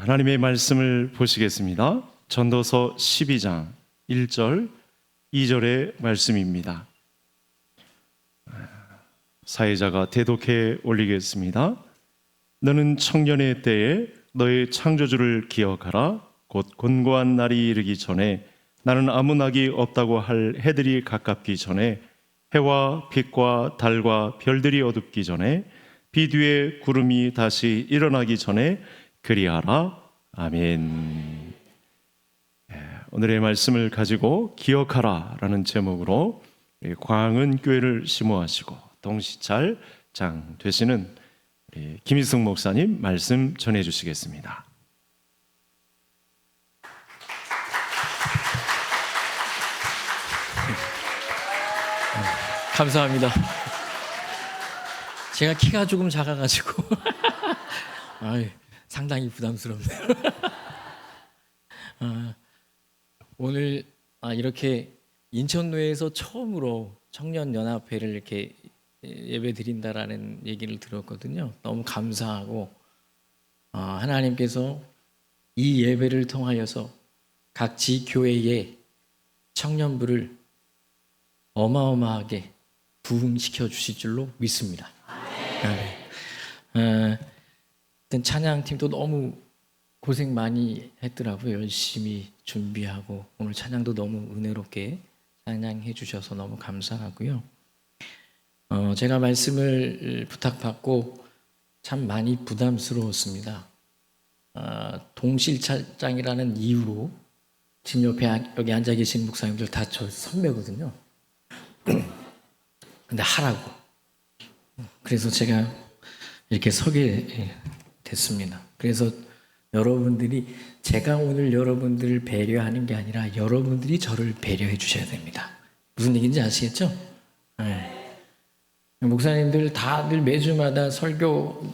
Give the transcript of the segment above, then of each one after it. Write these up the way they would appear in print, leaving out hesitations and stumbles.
하나님의 말씀을 보시겠습니다. 전도서 12장 1절 2절의 말씀입니다. 사회자가 대독해 올리겠습니다. 너는 청년의 때에 너의 창조주를 기억하라. 곧 곤고한 날이 이르기 전에 나는 아무 낙이 없다고 할 해들이 가깝기 전에 해와 빛과 달과 별들이 어둡기 전에 비 뒤에 구름이 다시 일어나기 전에 그리하라. 아멘. 오늘의 말씀을 가지고 기억하라 라는 제목으로 광은 교회를 심호하시고 동시찰 장 되시는 김희승 목사님 말씀 전해 주시겠습니다. 감사합니다. 제가 키가 조금 작아가지고 상당히 부담스럽네요. 오늘 이렇게 인천노회에서 처음으로 청년연합회를 이렇게 예배 드린다라는 얘기를 들었거든요. 너무 감사하고 하나님께서 이 예배를 통하여서 각 지교회의 청년부를 어마어마하게 부흥시켜 주실 줄로 믿습니다. 찬양팀도 너무 고생 많이 했더라고요. 열심히 준비하고 오늘 찬양도 너무 은혜롭게 찬양해 주셔서 너무 감사하고요. 제가 말씀을 부탁받고 참 많이 부담스러웠습니다. 동실차장이라는 이유로 지금 옆에 여기 앉아 계신 목사님들 다 저 선배거든요. 근데 하라고. 그래서 제가 이렇게 서게 됐습니다. 그래서 여러분들이 제가 오늘 여러분들을 배려하는 게 아니라 여러분들이 저를 배려해 주셔야 됩니다. 무슨 얘기인지 아시겠죠? 네. 목사님들 다들 매주마다 설교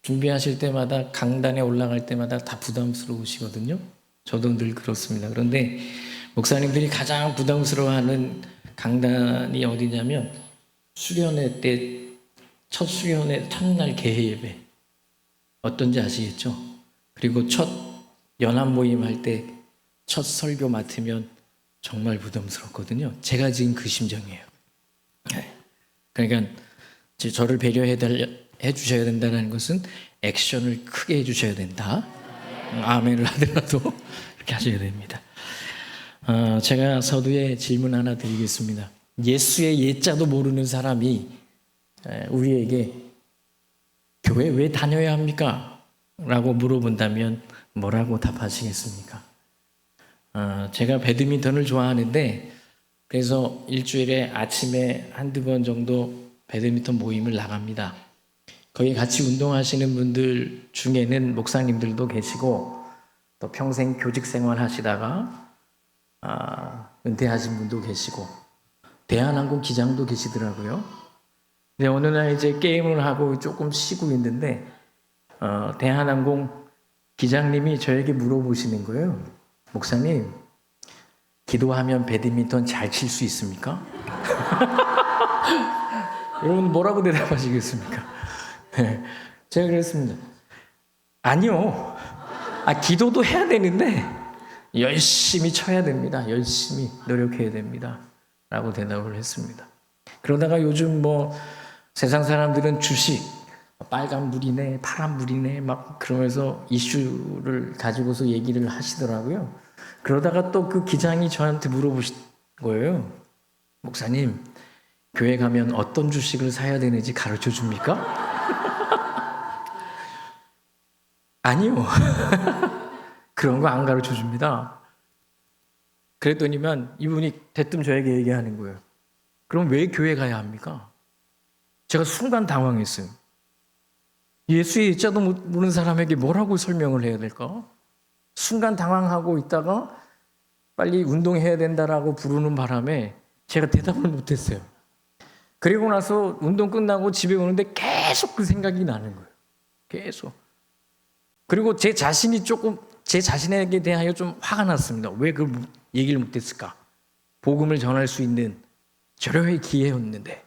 준비하실 때마다 강단에 올라갈 때마다 다 부담스러우시거든요. 저도 늘 그렇습니다. 그런데 목사님들이 가장 부담스러워하는 강단이 어디냐면 수련회 때 첫 수련회 첫날 개회 예배 어떤지 아시겠죠? 그리고 첫 연합 모임 할 때 첫 설교 맡으면 정말 부담스럽거든요. 제가 지금 그 심정이에요. 그러니까 저를 배려해 주셔야 된다는 것은 액션을 크게 해 주셔야 된다. 아멘을 하더라도 이렇게 하셔야 됩니다. 제가 서두에 질문 하나 드리겠습니다. 예수의 예자도 모르는 사람이 우리에게 교회 왜 다녀야 합니까? 라고 물어본다면 뭐라고 답하시겠습니까? 제가 배드민턴을 좋아하는데 그래서 일주일에 아침에 한두 번 정도 배드민턴 모임을 나갑니다. 거기 같이 운동하시는 분들 중에는 목사님들도 계시고 또 평생 교직 생활 하시다가 은퇴하신 분도 계시고 대한항공 기장도 계시더라고요. 근데 어느 날 이제 게임을 하고 조금 쉬고 있는데 대한항공 기장님이 저에게 물어보시는 거예요. 목사님, 기도하면 배드민턴 잘 칠 수 있습니까? 여러분 뭐라고 대답하시겠습니까? 네, 제가 그랬습니다. 아니요. 기도도 해야 되는데 열심히 쳐야 됩니다. 열심히 노력해야 됩니다. 라고 대답을 했습니다. 그러다가 요즘 세상 사람들은 주식, 빨간 물이네, 파란 물이네, 막 그러면서 이슈를 가지고서 얘기를 하시더라고요. 그러다가 또 그 기장이 저한테 물어보신 거예요. 목사님, 교회 가면 어떤 주식을 사야 되는지 가르쳐 줍니까? 아니요. 그런 거 안 가르쳐 줍니다. 그랬더니만 이분이 대뜸 저에게 얘기하는 거예요. 그럼 왜 교회 가야 합니까? 제가 순간 당황했어요. 예수의 예자도 모르는 사람에게 뭐라고 설명을 해야 될까? 순간 당황하고 있다가 빨리 운동해야 된다라고 부르는 바람에 제가 대답을 못했어요. 그리고 나서 운동 끝나고 집에 오는데 계속 그 생각이 나는 거예요. 계속. 그리고 제 자신에게 대하여 좀 화가 났습니다. 왜 그 얘기를 못했을까? 복음을 전할 수 있는 절호의 기회였는데.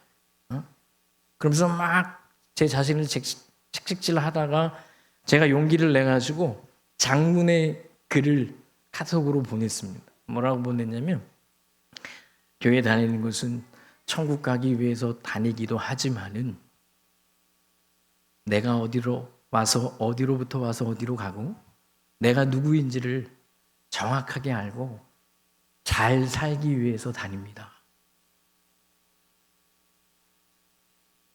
그러면서 막 제 자신을 책찍질 하다가 제가 용기를 내가지고 장문의 글을 카톡으로 보냈습니다. 뭐라고 보냈냐면, 교회 다니는 것은 천국 가기 위해서 다니기도 하지만은 내가 어디로부터 와서 어디로 가고 내가 누구인지를 정확하게 알고 잘 살기 위해서 다닙니다.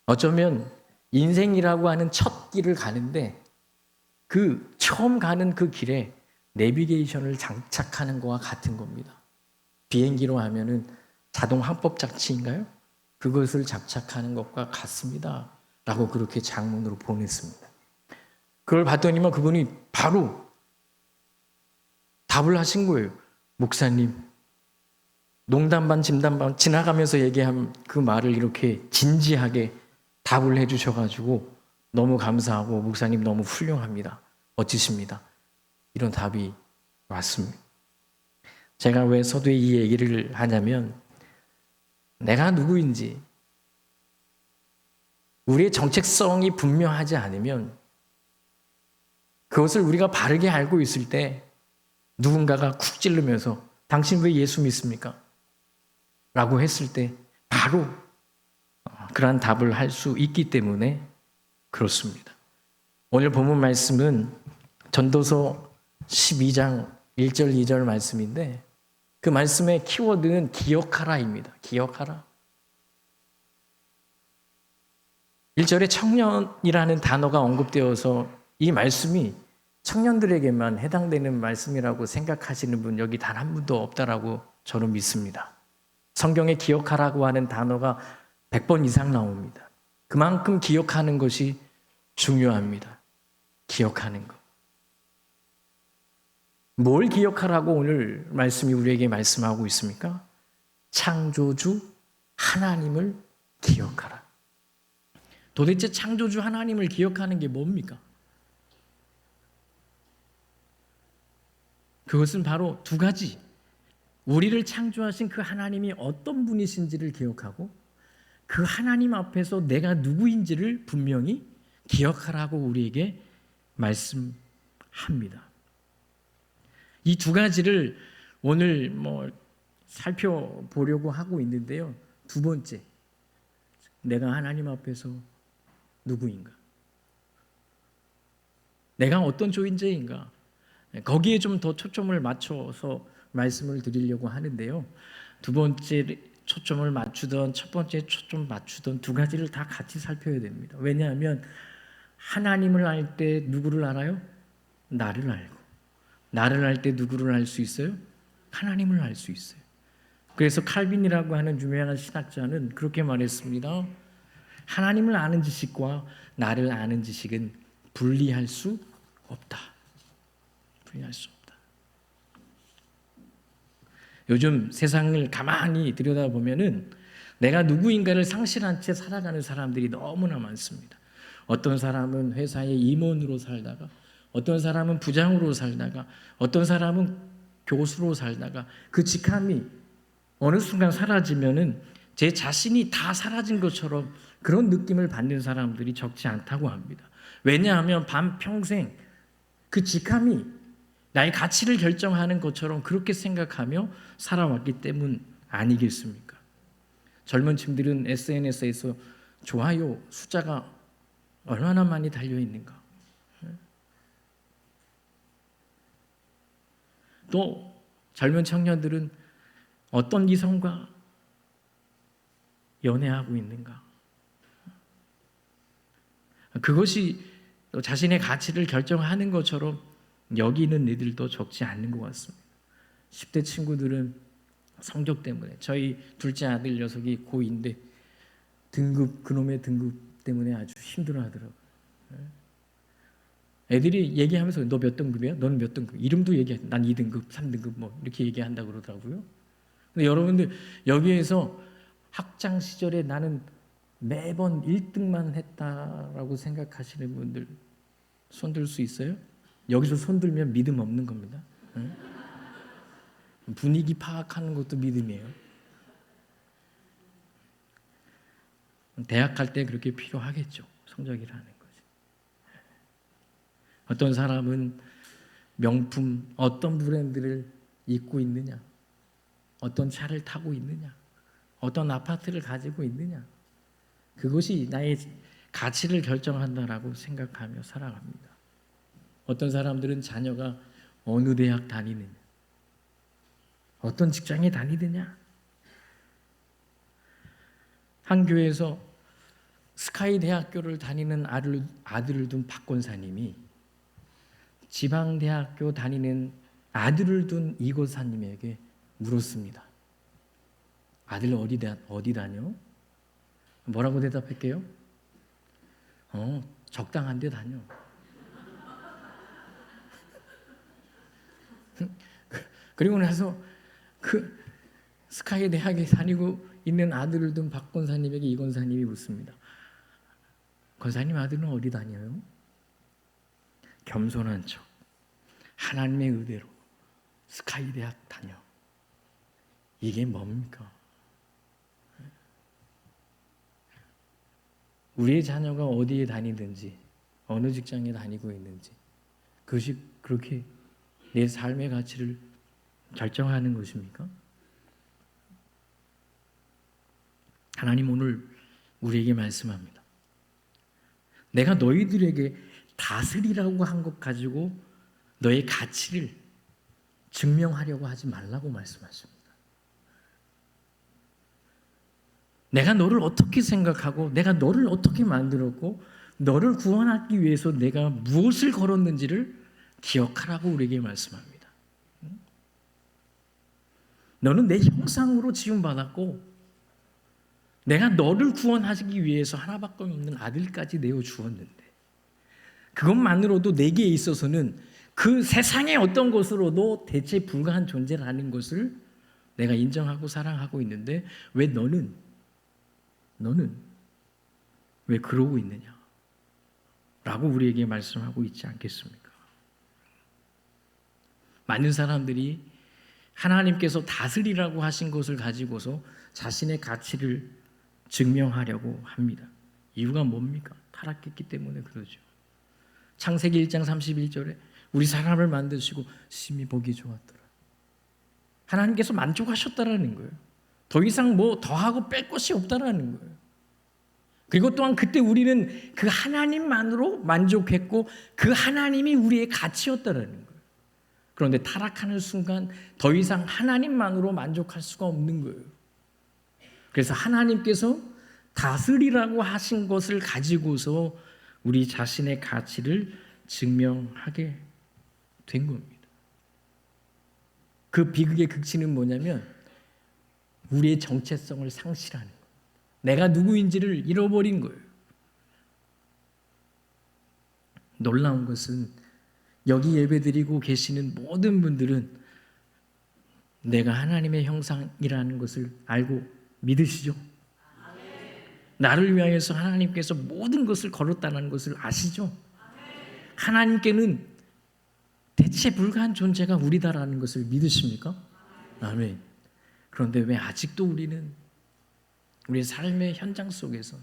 어쩌면 인생이라고 하는 첫 길을 가는데 그 처음 가는 그 길에 내비게이션을 장착하는 것과 같은 겁니다. 비행기로 하면은 자동 항법 장치인가요? 그것을 장착하는 것과 같습니다. 라고 그렇게 장문으로 보냈습니다. 그걸 봤더니만 그분이 바로 답을 하신 거예요. 목사님, 농담 반 진담 반 지나가면서 얘기한 그 말을 이렇게 진지하게 답을 해주셔가지고 너무 감사하고 목사님 너무 훌륭합니다. 멋지십니다. 이런 답이 왔습니다. 제가 왜 서두에 이 얘기를 하냐면 내가 누구인지 우리의 정체성이 분명하지 않으면 그것을 우리가 바르게 알고 있을 때 누군가가 쿡 찌르면서 당신 왜 예수 믿습니까? 라고 했을 때 바로 그러한 답을 할 수 있기 때문에 그렇습니다. 오늘 본문 말씀은 전도서 12장 1절 2절 말씀인데 그 말씀의 키워드는 기억하라입니다. 기억하라. 1절에 청년이라는 단어가 언급되어서 이 말씀이 청년들에게만 해당되는 말씀이라고 생각하시는 분 여기 단 한 분도 없다라고 저는 믿습니다. 성경에 기억하라고 하는 단어가 100번 이상 나옵니다. 그만큼 기억하는 것이 중요합니다. 기억하는 것. 뭘 기억하라고 오늘 말씀이 우리에게 말씀하고 있습니까? 창조주 하나님을 기억하라. 도대체 창조주 하나님을 기억하는 게 뭡니까? 그것은 바로 두 가지. 우리를 창조하신 그 하나님이 어떤 분이신지를 기억하고 그 하나님 앞에서 내가 누구인지를 분명히 기억하라고 우리에게 말씀합니다. 이 두 가지를 오늘 살펴보려고 하고 있는데요. 두 번째, 내가 하나님 앞에서 누구인가? 내가 어떤 존재인가? 거기에 좀 더 초점을 맞춰서 말씀을 드리려고 하는데요. 두 번째 초점을 맞추던 첫 번째 초점 맞추던 두 가지를 다 같이 살펴야 됩니다. 왜냐하면 하나님을 알 때 누구를 알아요? 나를 알고 나를 알 때 누구를 알 수 있어요? 하나님을 알 수 있어요. 그래서 칼빈이라고 하는 유명한 신학자는 그렇게 말했습니다. 하나님을 아는 지식과 나를 아는 지식은 분리할 수 없다. 분리할 수 없다. 요즘 세상을 가만히 들여다보면은 내가 누구인가를 상실한 채 살아가는 사람들이 너무나 많습니다. 어떤 사람은 회사의 임원으로 살다가, 어떤 사람은 부장으로 살다가, 어떤 사람은 교수로 살다가 그 직함이 어느 순간 사라지면은 제 자신이 다 사라진 것처럼 그런 느낌을 받는 사람들이 적지 않다고 합니다. 왜냐하면 반평생 그 직함이 나의 가치를 결정하는 것처럼 그렇게 생각하며 살아왔기 때문 아니겠습니까? 젊은 층들은 SNS에서 좋아요 숫자가 얼마나 많이 달려있는가. 또 젊은 청년들은 어떤 이성과 연애하고 있는가. 그것이 자신의 가치를 결정하는 것처럼 여기는 이들도 적지 않는 것 같습니다. 10대 친구들은 성적 때문에 저희 둘째 아들 녀석이 고2인데 그놈의 등급 때문에 아주 힘들어하더라고요. 애들이 얘기하면서 너 몇 등급이야? 너는 몇 등급? 이름도 얘기해. 난 2등급, 3등급 이렇게 얘기한다고 그러더라고요. 근데 여러분들 여기에서 학창 시절에 나는 매번 1등만 했다라고 생각하시는 분들 손들 수 있어요? 여기서 손들면 믿음 없는 겁니다. 분위기 파악하는 것도 믿음이에요. 대학 갈 때 그렇게 필요하겠죠. 성적이라는 것이. 어떤 사람은 명품 어떤 브랜드를 입고 있느냐, 어떤 차를 타고 있느냐, 어떤 아파트를 가지고 있느냐, 그것이 나의 가치를 결정한다라고 생각하며 살아갑니다. 어떤 사람들은 자녀가 어느 대학 다니느냐, 어떤 직장에 다니느냐. 한 교회에서 스카이 대학교를 다니는 아들을 둔 박권사님이 지방대학교 다니는 아들을 둔 이고사님에게 물었습니다. 아들 어디 다녀? 뭐라고 대답할게요? 적당한 데 다녀. 그리고 나서 그 스카이 대학에 다니고 있는 아들을 둔 박 권사님에게 이 권사님이 묻습니다. 권사님 아들은 어디 다녀요? 겸손한 척 하나님의 의대로 스카이 대학 다녀. 이게 뭡니까? 우리의 자녀가 어디에 다니든지 어느 직장에 다니고 있는지 그것이 그렇게 내 삶의 가치를 결정하는 것입니까? 하나님 오늘 우리에게 말씀합니다. 내가 너희들에게 다스리라고 한 것 가지고 너의 가치를 증명하려고 하지 말라고 말씀하십니다. 내가 너를 어떻게 생각하고 내가 너를 어떻게 만들었고 너를 구원하기 위해서 내가 무엇을 걸었는지를 기억하라고 우리에게 말씀합니다. 너는 내 형상으로 지음받았고 내가 너를 구원하기 위해서 하나밖에 없는 아들까지 내어주었는데 그것만으로도 내게 있어서는 그 세상의 어떤 것으로도 대체 불가한 존재라는 것을 내가 인정하고 사랑하고 있는데 왜 너는 왜 그러고 있느냐? 라고 우리에게 말씀하고 있지 않겠습니까? 많은 사람들이 하나님께서 다스리라고 하신 것을 가지고서 자신의 가치를 증명하려고 합니다. 이유가 뭡니까? 타락했기 때문에 그러죠. 창세기 1장 31절에 우리 사람을 만드시고 심히 보기 좋았더라. 하나님께서 만족하셨다라는 거예요. 더 이상 뭐 더하고 뺄 것이 없다라는 거예요. 그리고 또한 그때 우리는 그 하나님만으로 만족했고 그 하나님이 우리의 가치였다라는 거예요. 그런데 타락하는 순간 더 이상 하나님만으로 만족할 수가 없는 거예요. 그래서 하나님께서 다스리라고 하신 것을 가지고서 우리 자신의 가치를 증명하게 된 겁니다. 그 비극의 극치는 뭐냐면 우리의 정체성을 상실하는 거예요. 내가 누구인지를 잃어버린 거예요. 놀라운 것은 여기 예배드리고 계시는 모든 분들은 내가 하나님의 형상이라는 것을 알고 믿으시죠? 나를 위하여서 하나님께서 모든 것을 걸었다는 것을 아시죠? 하나님께는 대체 불가한 존재가 우리다라는 것을 믿으십니까? 아멘. 그런데 왜 아직도 우리는 우리의 삶의 현장 속에서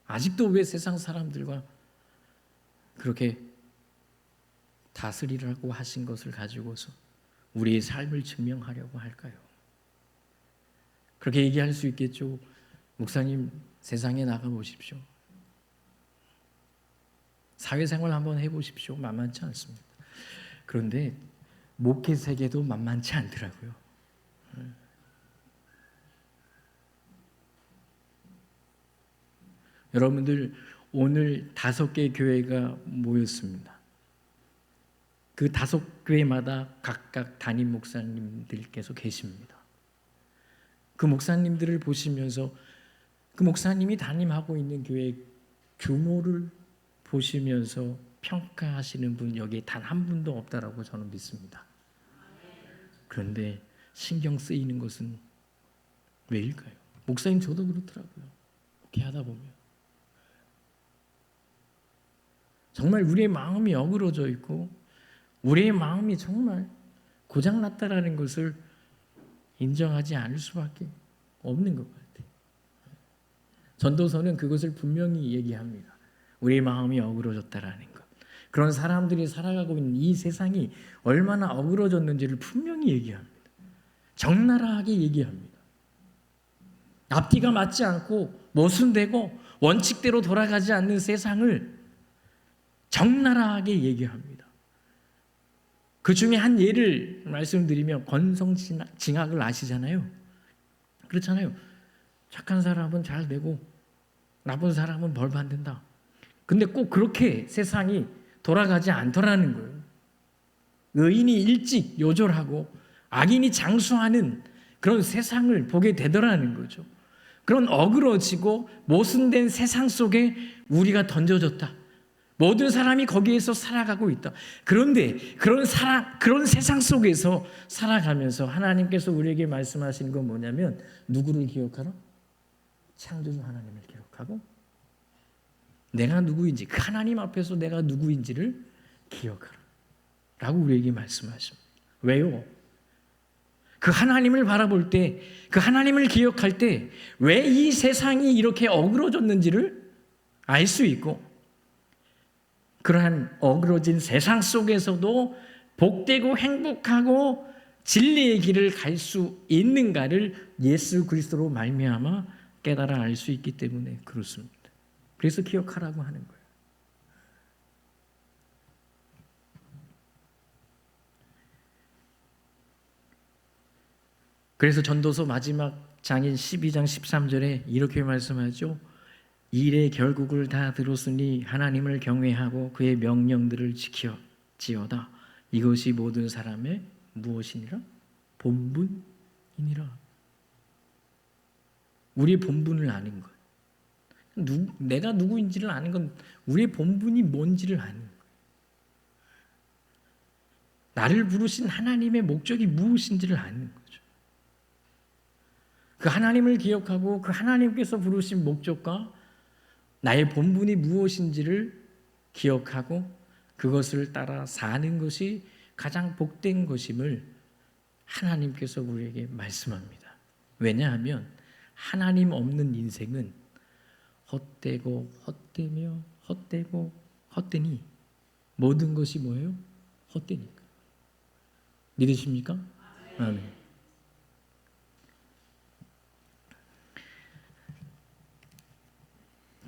아직도 왜 세상 사람들과 그렇게 다스리라고 하신 것을 가지고서 우리의 삶을 증명하려고 할까요? 그렇게 얘기할 수 있겠죠. 목사님 세상에 나가 보십시오. 사회생활 한번 해보십시오. 만만치 않습니다. 그런데 목회 세계도 만만치 않더라고요. 여러분들 오늘 5개 교회가 모였습니다. 그 5교회마다 각각 담임 목사님들께서 계십니다. 그 목사님들을 보시면서 그 목사님이 담임하고 있는 교회 규모를 보시면서 평가하시는 분 여기에 단 한 분도 없다라고 저는 믿습니다. 그런데 신경 쓰이는 것은 왜일까요? 목사님 저도 그렇더라고요. 이렇게 하다 보면 정말 우리의 마음이 어그러져 있고 우리의 마음이 정말 고장났다라는 것을 인정하지 않을 수밖에 없는 것 같아요. 전도서는 그것을 분명히 얘기합니다. 우리의 마음이 어그러졌다라는 것. 그런 사람들이 살아가고 있는 이 세상이 얼마나 어그러졌는지를 분명히 얘기합니다. 적나라하게 얘기합니다. 앞뒤가 맞지 않고 모순되고 원칙대로 돌아가지 않는 세상을 적나라하게 얘기합니다. 그 중에 한 예를 말씀드리면 권성징악을 아시잖아요. 그렇잖아요. 착한 사람은 잘 되고 나쁜 사람은 벌 받는다. 근데 꼭 그렇게 세상이 돌아가지 않더라는 거예요. 의인이 일찍 요절하고 악인이 장수하는 그런 세상을 보게 되더라는 거죠. 그런 어그러지고 모순된 세상 속에 우리가 던져졌다. 모든 사람이 거기에서 살아가고 있다. 그런데 그런 세상 속에서 살아가면서 하나님께서 우리에게 말씀하시는 건 뭐냐면 누구를 기억하라? 창조주 하나님을 기억하고 내가 누구인지, 그 하나님 앞에서 내가 누구인지를 기억하라 라고 우리에게 말씀하십니다. 왜요? 그 하나님을 바라볼 때, 그 하나님을 기억할 때 왜 이 세상이 이렇게 어그러졌는지를 알 수 있고, 그러한 어그러진 세상 속에서도 복되고 행복하고 진리의 길을 갈 수 있는가를 예수 그리스도로 말미암아 깨달아 알 수 있기 때문에 그렇습니다. 그래서 기억하라고 하는 거예요. 그래서 전도서 마지막 장인 12장 13절에 이렇게 말씀하죠. 일의 결국을 다 들었으니 하나님을 경외하고 그의 명령들을 지켜지어다. 이것이 모든 사람의 무엇이니라? 본분이니라. 우리의 본분을 아는 것. 내가 누구인지를 아는 건 우리의 본분이 뭔지를 아는 거예요. 나를 부르신 하나님의 목적이 무엇인지를 아는 거죠. 그 하나님을 기억하고 그 하나님께서 부르신 목적과 나의 본분이 무엇인지를 기억하고 그것을 따라 사는 것이 가장 복된 것임을 하나님께서 우리에게 말씀합니다. 왜냐하면 하나님 없는 인생은 헛되고 헛되며 헛되고 헛되니 모든 것이 뭐예요? 헛되니까. 믿으십니까? 아멘.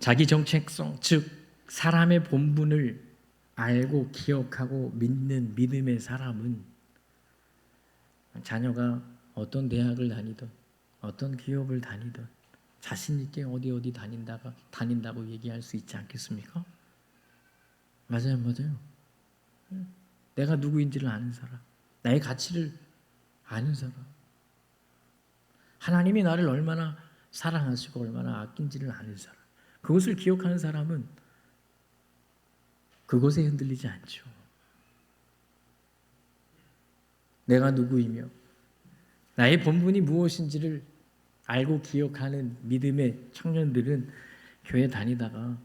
자기 정체성, 즉 사람의 본분을 알고 기억하고 믿는 믿음의 사람은 자녀가 어떤 대학을 다니든 어떤 기업을 다니든 자신 있게 어디 다닌다고 얘기할 수 있지 않겠습니까? 맞아요, 맞아요. 내가 누구인지를 아는 사람, 나의 가치를 아는 사람, 하나님이 나를 얼마나 사랑하시고 얼마나 아낀지를 아는 사람, 그것을 기억하는 사람은 그것에 흔들리지 않죠. 내가 누구이며 나의 본분이 무엇인지를 알고 기억하는 믿음의 청년들은 교회 다니다가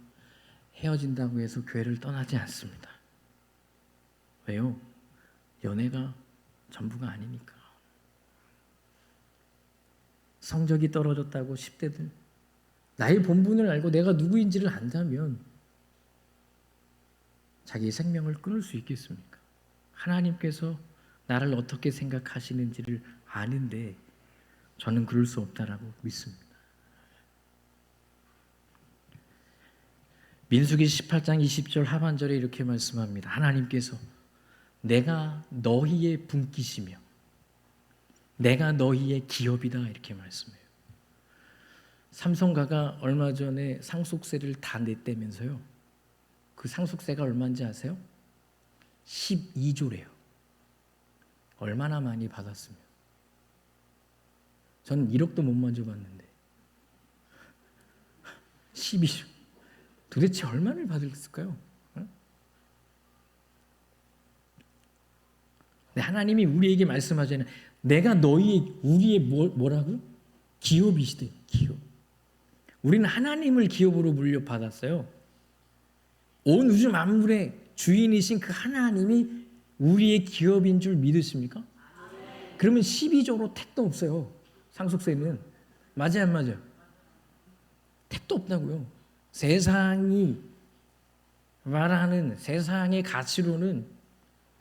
헤어진다고 해서 교회를 떠나지 않습니다. 왜요? 연애가 전부가 아니니까. 성적이 떨어졌다고 10대들 나의 본분을 알고 내가 누구인지를 안다면 자기의 생명을 끊을 수 있겠습니까? 하나님께서 나를 어떻게 생각하시는지를 아는데 저는 그럴 수 없다라고 믿습니다. 민수기 18장 20절 하반절에 이렇게 말씀합니다. 하나님께서 내가 너희의 분깃이며 내가 너희의 기업이다 이렇게 말씀해요. 삼성가가 얼마 전에 상속세를 다 냈다면서요. 그 상속세가 얼마인지 아세요? 12조래요. 얼마나 많이 받았으면. 저는 1억도 못 만져봤는데 12조. 도대체 얼마를 받았을까요? 하나님이 우리에게 말씀하잖아요. 내가 우리의 뭐라고? 기업이시대. 기업. 우리는 하나님을 기업으로 물려받았어요. 온 우주 만물의 주인이신 그 하나님이 우리의 기업인 줄 믿으십니까? 그러면 12조로 택도 없어요. 상속세는. 맞아요, 안 맞아요? 택도 없다고요. 세상이 말하는 세상의 가치로는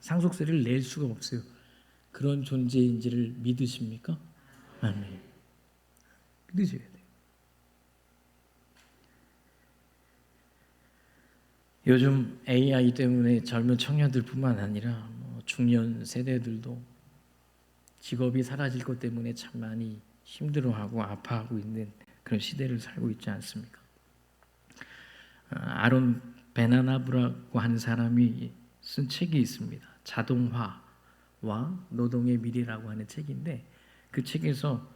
상속세를 낼 수가 없어요. 그런 존재인지를 믿으십니까? 아멘. 믿으셔야 돼요. 요즘 AI 때문에 젊은 청년들뿐만 아니라 중년 세대들도 직업이 사라질 것 때문에 참 많이 힘들어하고 아파하고 있는 그런 시대를 살고 있지 않습니까? 아론 베나나브라고 하는 사람이 쓴 책이 있습니다. 자동화와 노동의 미래라고 하는 책인데 그 책에서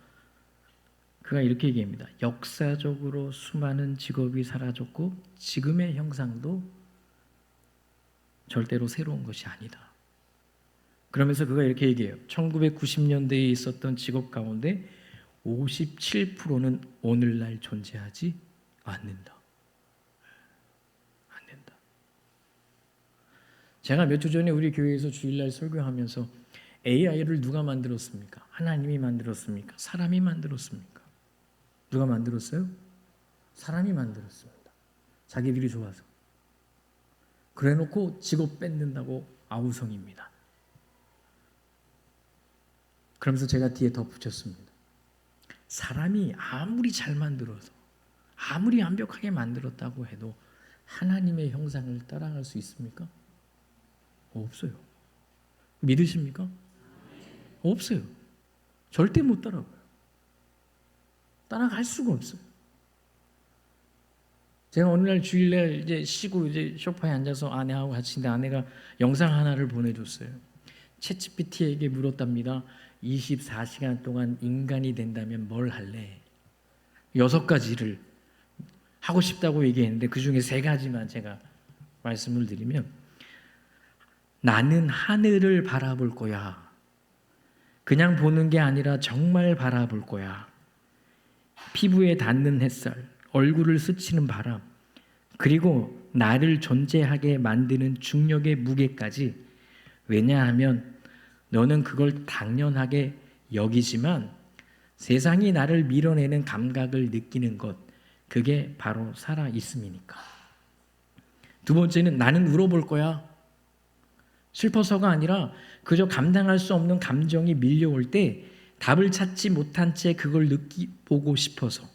그가 이렇게 얘기합니다. 역사적으로 수많은 직업이 사라졌고 지금의 형상도 절대로 새로운 것이 아니다. 그러면서 그가 이렇게 얘기해요. 1990년대에 있었던 직업 가운데 57%는 오늘날 존재하지 않는다. 안 된다. 제가 몇 주 전에 우리 교회에서 주일날 설교하면서 AI를 누가 만들었습니까? 하나님이 만들었습니까? 사람이 만들었습니까? 누가 만들었어요? 사람이 만들었습니다. 자기들이 좋아서. 그래놓고 직업 뺏는다고 아우성입니다. 그러면서 제가 뒤에 덧붙였습니다. 사람이 아무리 잘 만들어서 아무리 완벽하게 만들었다고 해도 하나님의 형상을 따라갈 수 있습니까? 없어요. 믿으십니까? 없어요. 절대 못 따라가요. 따라갈 수가 없어요. 제가 어느 날 주일날 이제 쉬고 이제 소파에 앉아서 아내하고 같이 있는데 아내가 영상 하나를 보내줬어요. 챗GPT에게 물었답니다. 24시간 동안 인간이 된다면 뭘 할래? 6가지를 하고 싶다고 얘기했는데 그 중에 3가지만 제가 말씀을 드리면 나는 하늘을 바라볼 거야. 그냥 보는 게 아니라 정말 바라볼 거야. 피부에 닿는 햇살, 얼굴을 스치는 바람, 그리고 나를 존재하게 만드는 중력의 무게까지. 왜냐하면 너는 그걸 당연하게 여기지만 세상이 나를 밀어내는 감각을 느끼는 것, 그게 바로 살아 있음이니까. 2번째는 나는 울어볼 거야. 슬퍼서가 아니라 그저 감당할 수 없는 감정이 밀려올 때 답을 찾지 못한 채 그걸 느끼보고 싶어서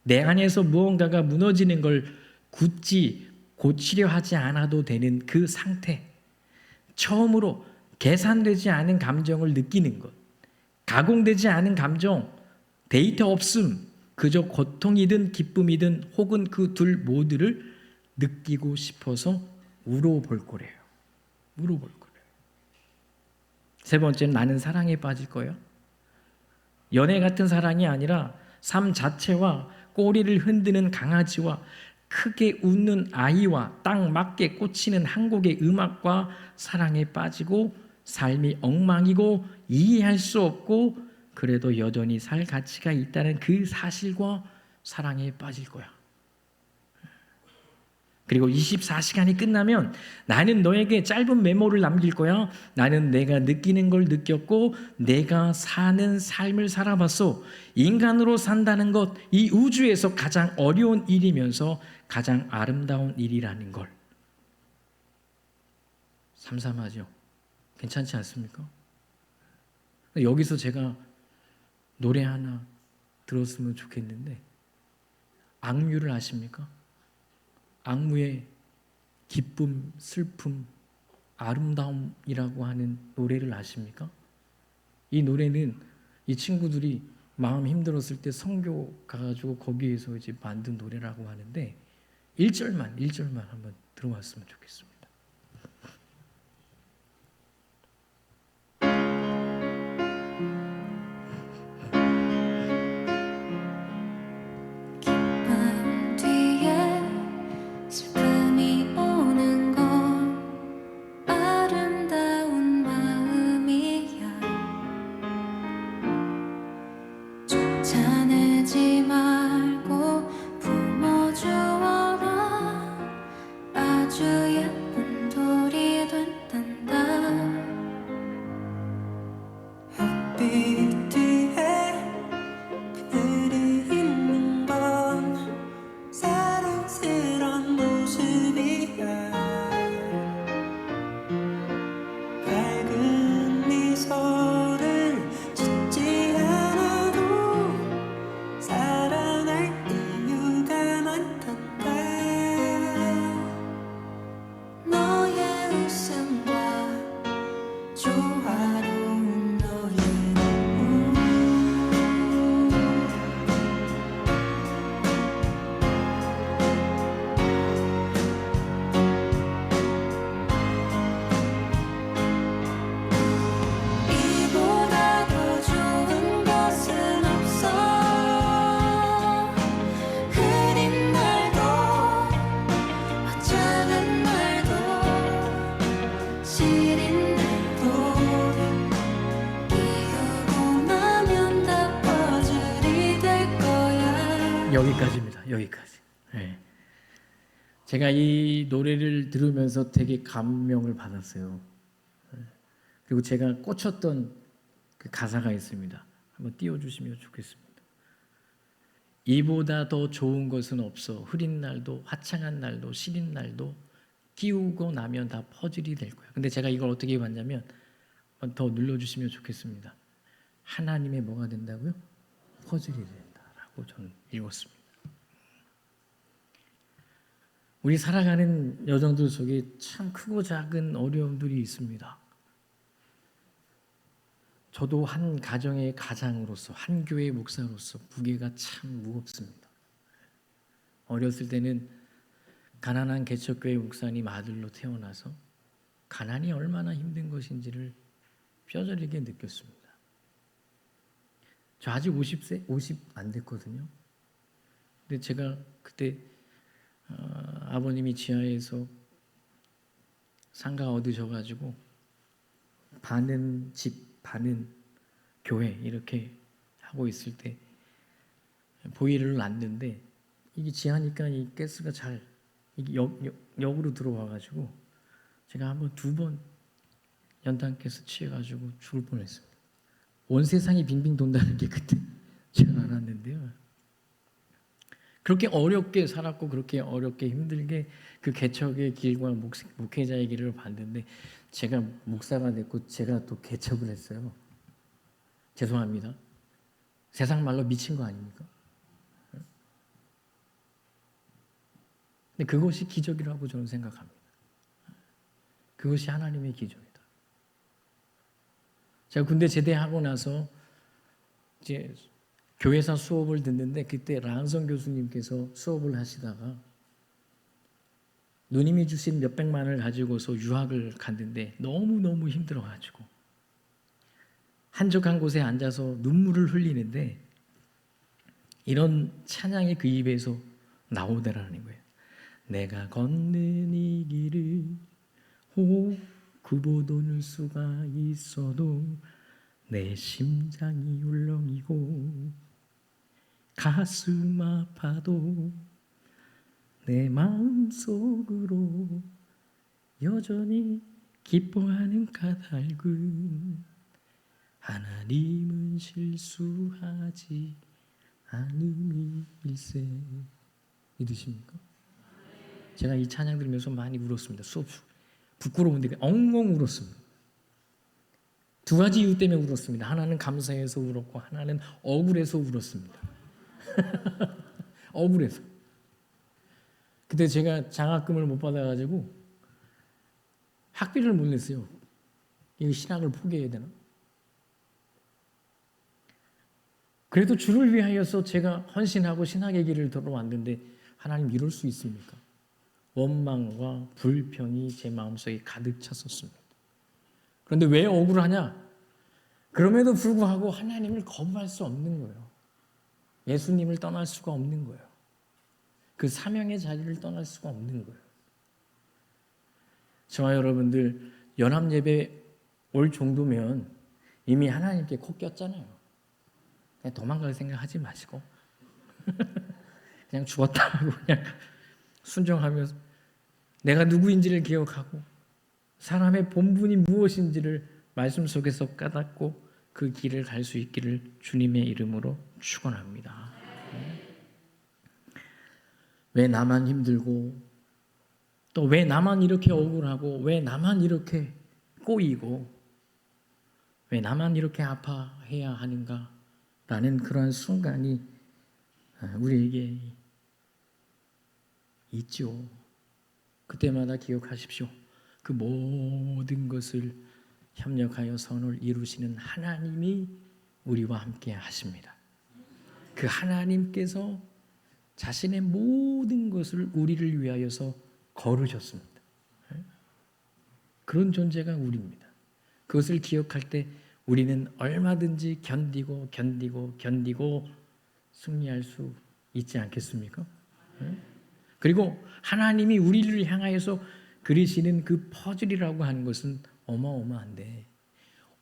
내 안에서 무언가가 무너지는 걸 굳이 고치려 하지 않아도 되는 그 상태, 처음으로 계산되지 않은 감정을 느끼는 것, 가공되지 않은 감정, 데이터 없음, 그저 고통이든 기쁨이든 혹은 그 둘 모두를 느끼고 싶어서 울어볼 거래요. 울어볼 거래요. 3번째는 나는 사랑에 빠질 거예요. 연애 같은 사랑이 아니라 삶 자체와 꼬리를 흔드는 강아지와 크게 웃는 아이와 딱 맞게 꽂히는 한 곡의 음악과 사랑에 빠지고 삶이 엉망이고 이해할 수 없고 그래도 여전히 살 가치가 있다는 그 사실과 사랑에 빠질 거야. 그리고 24시간이 끝나면 나는 너에게 짧은 메모를 남길 거야. 나는 내가 느끼는 걸 느꼈고 내가 사는 삶을 살아봤어. 인간으로 산다는 것, 이 우주에서 가장 어려운 일이면서 가장 아름다운 일이라는 걸. 삼삼하죠? 괜찮지 않습니까? 여기서 제가 노래 하나 들었으면 좋겠는데 악뮤를 아십니까? 악무의 기쁨, 슬픔, 아름다움이라고 하는 노래를 아십니까? 이 노래는 이 친구들이 마음 힘들었을 때 선교 가가지고 거기에서 이제 만든 노래라고 하는데 1절만 한번 들어봤으면 좋겠습니다. 자내지 말고 품어주어라 아주 예쁜 밝은 미소를 짓지 않아도 사랑할 이유가 많단다. 너의 웃음과 조화로운 너의 눈물, 이보다 더 좋은 것은 없어. 흐린 날도 화창한 날도 시린 날도 이루고 나면 다 퍼즐이 될 거야. 여기까지입니다. 여기까지. 네. 제가 이 노래를 들으면서 되게 감명을 받았어요. 네. 그리고 제가 꽂혔던 그 가사가 있습니다. 한번 띄워주시면 좋겠습니다. 이보다 더 좋은 것은 없어. 흐린 날도 화창한 날도 시린 날도 끼우고 나면 다 퍼즐이 될 거야. 근데 제가 이걸 어떻게 봤냐면 한번 더 눌러주시면 좋겠습니다. 하나님의 뭐가 된다고요? 퍼즐이 된다라고 저는 읽었습니다. 우리 살아가는 여정들 속에 참 크고 작은 어려움들이 있습니다. 저도 한 가정의 가장으로서, 한 교회의 목사로서 무게가 참 무겁습니다. 어렸을 때는 가난한 개척교회 목사님 아들로 태어나서 가난이 얼마나 힘든 것인지를 뼈저리게 느꼈습니다. 저 아직 50세? 50 안 됐거든요. 근데 제가 그때 아버님이 지하에서 상가 얻으셔가지고 반은 집, 반은 교회 이렇게 하고 있을 때 보일러를 놨는데 이게 지하니까 이 가스가 잘 이게 역으로 들어와가지고 제가 한번 2번 연탄가스 취해가지고 죽을 뻔했습니다. 온 세상이 빙빙 돈다는 게 그때 제가 알았는데요. 그렇게 어렵게 살았고 그렇게 어렵게 힘들게 그 개척의 길과 목회자의 길을 봤는데 제가 목사가 됐고 제가 또 개척을 했어요. 죄송합니다. 세상 말로 미친 거 아닙니까? 근데 그것이 기적이라고 저는 생각합니다. 그것이 하나님의 기적이다. 제가 군대 제대하고 나서 이제 교회에서 수업을 듣는데 그때 랑성 교수님께서 수업을 하시다가 누님이 주신 몇백만을 가지고서 유학을 갔는데 너무너무 힘들어가지고 한적한 곳에 앉아서 눈물을 흘리는데 이런 찬양이 그 입에서 나오더라는 거예요. 내가 걷는 이 길을 그보도 늘 수가 있어도 내 심장이 울렁이고 가슴 아파도 내 마음속으로 여전히 기뻐하는 까닭은 하나님은 실수하지 않음일세. 믿으십니까? 제가 이 찬양 들으면서 많이 울었습니다. 수업 부끄러운데 엉엉 울었습니다. 2가지 이유 때문에 울었습니다. 하나는 감사해서 울었고 하나는 억울해서 울었습니다. 억울해서. 그때 제가 장학금을 못 받아가지고 학비를 못 냈어요. 이거 신학을 포기해야 되나? 그래도 주를 위하여서 제가 헌신하고 신학의 길을 들어왔는데 하나님 이럴 수 있습니까? 원망과 불평이 제 마음속에 가득 찼었습니다. 그런데 왜 억울하냐? 그럼에도 불구하고 하나님을 거부할 수 없는 거예요. 예수님을 떠날 수가 없는 거예요. 그 사명의 자리를 떠날 수가 없는 거예요. 저와 여러분들 연합예배 올 정도면 이미 하나님께 코 꼈잖아요. 그냥 도망갈 생각하지 마시고 그냥 죽었다 하고 그냥 순종하면서 내가 누구인지를 기억하고 사람의 본분이 무엇인지를 말씀 속에서 깨닫고 그 길을 갈 수 있기를 주님의 이름으로 축원합니다. 왜 나만 힘들고 또 왜 나만 이렇게 억울하고 왜 나만 이렇게 꼬이고 왜 나만 이렇게 아파해야 하는가 라는 그러한 순간이 우리에게 있죠. 그때마다 기억하십시오. 그 모든 것을 협력하여 선을 이루시는 하나님이 우리와 함께 하십니다. 그 하나님께서 자신의 모든 것을 우리를 위하여서 거르셨습니다. 그런 존재가 우리입니다. 그것을 기억할 때 우리는 얼마든지 견디고 승리할 수 있지 않겠습니까? 그리고 하나님이 우리를 향하여서 그리시는 그 퍼즐이라고 하는 것은 어마어마한데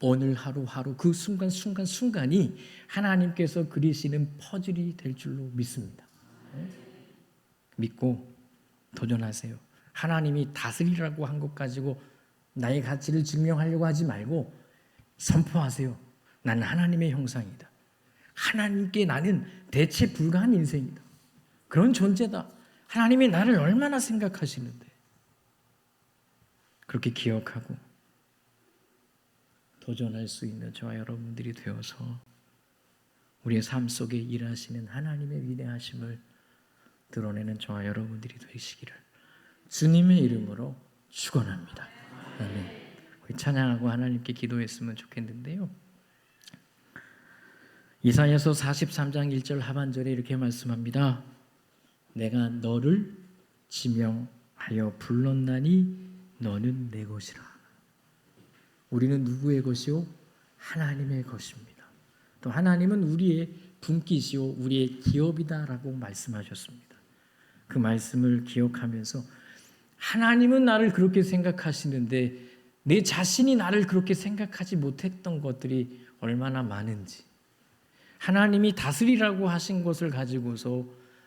오늘 하루하루 그 순간이 하나님께서 그리시는 퍼즐이 될 줄로 믿습니다. 믿고 도전하세요. 하나님이 다스리라고 한 것 가지고 나의 가치를 증명하려고 하지 말고 선포하세요. 나는 하나님의 형상이다. 하나님께 나는 대체 불가한 인생이다. 그런 존재다. 하나님이 나를 얼마나 생각하시는데. 그렇게 기억하고 도전할 수 있는 저와 여러분들이 되어서 우리의 삶 속에 일하시는 하나님의 위대하심을 드러내는 저와 여러분들이 되시기를 주님의 이름으로 축원합니다. 아멘. 우리 찬양하고 하나님께 기도했으면 좋겠는데요. 이사야서 43장 1절 하반절에 이렇게 말씀합니다. 내가 너를 지명하여 불렀나니 너는 내 것이라. 우리는 누구의 것이요? 하나님의 것입니다. 또 하나님은 우리의 분깃이요 우리의 기업이다라고 말씀하셨습니다. 그 말씀을 기억하면서 하나님은 나를 그렇게 생각하시는데 내 자신이 나를 그렇게 생각하지 못했던 것들이 얼마나 많은지, 하나님이 다스리라고 하신 것을 가지고서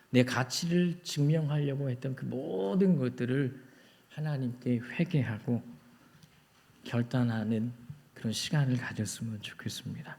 내 가치를 증명하려고 했던 그 모든 것들을 하나님께 회개하고 결단하는 그런 시간을 가졌으면 좋겠습니다.